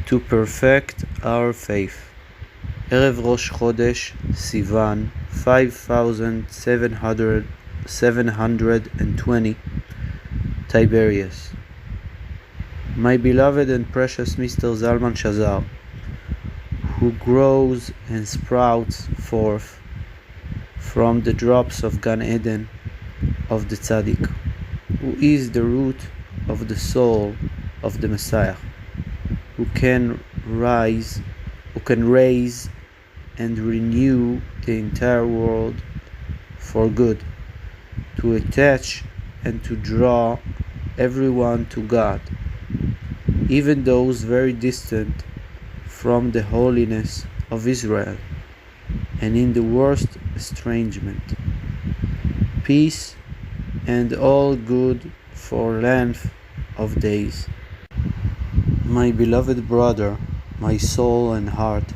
to perfect our faith. ערב ראש חודש סיוון 5720 Tiberius. My beloved and precious Mr. Zalman Shazar, who grows and sprouts forth from the drops of Gan Eden of the Tzaddik, who is the root of the soul of the Messiah, who can raise and renew the entire world for good, to attach and to draw everyone to God, even those very distant from the holiness of Israel and in the worst estrangement. Peace and all good for length of days. My beloved brother, my soul and heart,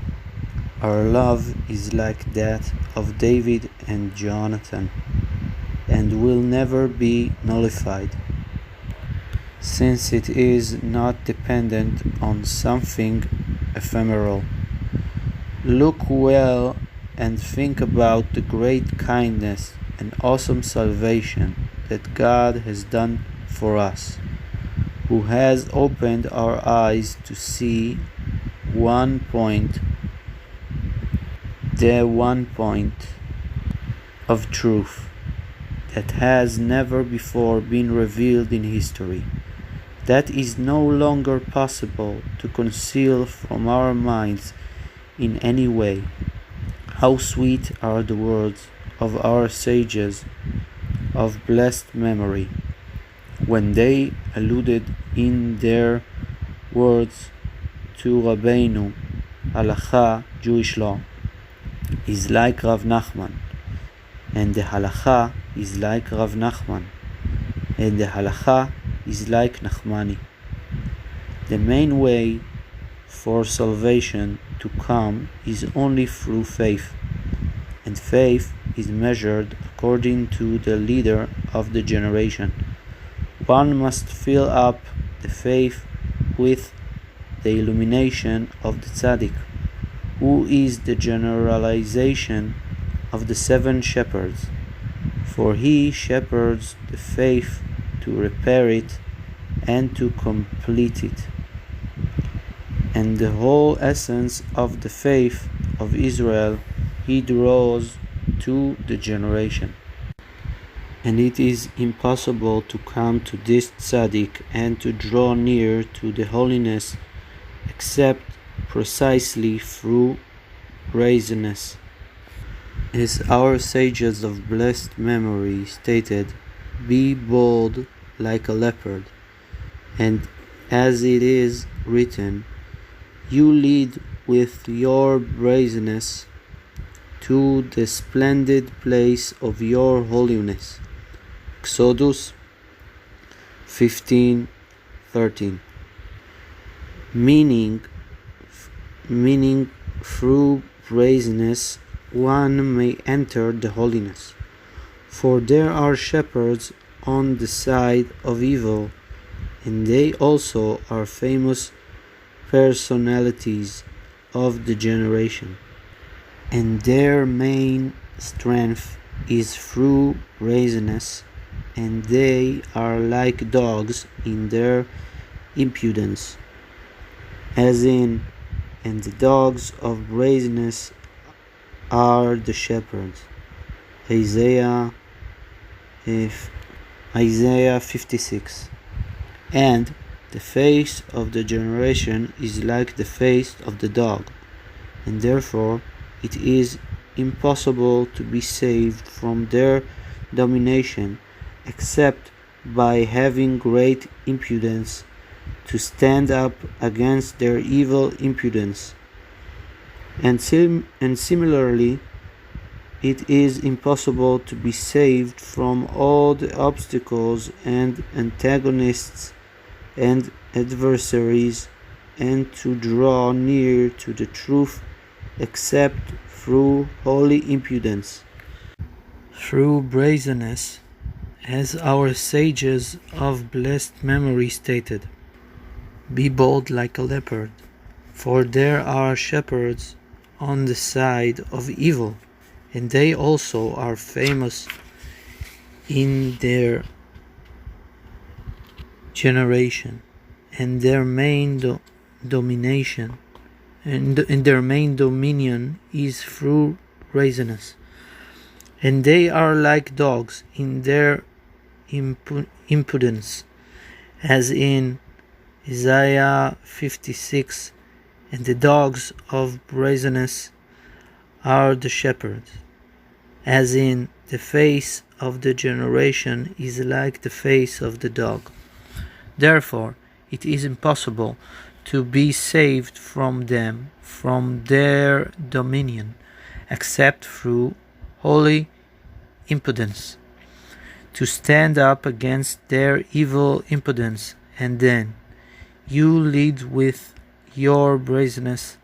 our love is like that of David and Jonathan, and will never be nullified, since it is not dependent on something ephemeral. Look well and think about the great kindness and awesome salvation that God has done for us, who has opened our eyes to see the one point of truth that has never before been revealed in history, that is no longer possible to conceal from our minds in any way. How sweet are the words of our sages of blessed memory, when they alluded in their words to Rabbeinu, Halacha, Jewish law, is like Rav Nachman, and the Halacha is like Rav Nachman, and the Halacha is like Nachmani. The main way for salvation to come is only through faith, and faith is measured according to the leader of the generation. One must fill up the faith with the illumination of the Tzaddik, who is the generalization of the 7 shepherds, for he shepherds the faith to repair it and to complete it, and the whole essence of the faith of Israel he draws to the generation. And it is impossible to come to this tzaddik and to draw near to the holiness except precisely through brazenness. As our sages of blessed memory stated, be bold like a leopard, and as it is written, you lead with your brazenness to the splendid place of your holiness. Exodus 15:13. Meaning through brazenness one may enter the holiness, for there are shepherds on the side of evil, and they also are famous personalities of the generation, and their main strength is through brazenness, and they are like dogs in their impudence, as in, and the dogs of brazenness are the shepherds. Isaiah 56. And the face of the generation is like the face of the dog, and therefore it is impossible to be saved from their domination except by having great impudence to stand up against their evil impudence. And similarly, it is impossible to be saved from all the obstacles and antagonists and adversaries, and to draw near to the truth except through holy impudence, through brazenness, as our sages of blessed memory stated. Be bold like a leopard, For there are shepherds on the side of evil, and they also are famous in their generation, and their main domination, and their main dominion is through brazeness. And they are like dogs in their impudence, as in Isaiah 56, and the dogs of brazenness are the shepherds, as in the face of the generation is like the face of the dog. Therefore, it is impossible to be saved from them, from their dominion, except through holy impudence, to stand up against their evil impudence, and then you lead with your brazenness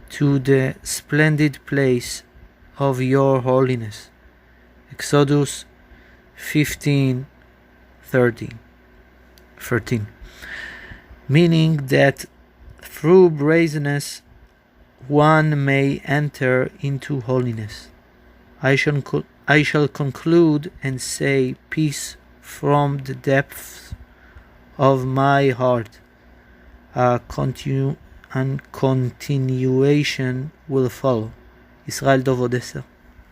to the splendid place of your holiness. Exodus 15:13. Meaning that through brazenness one may enter into holiness. I shall conclude and say peace from the depths of my heart. A continuation will follow. Israel Dov Odessa.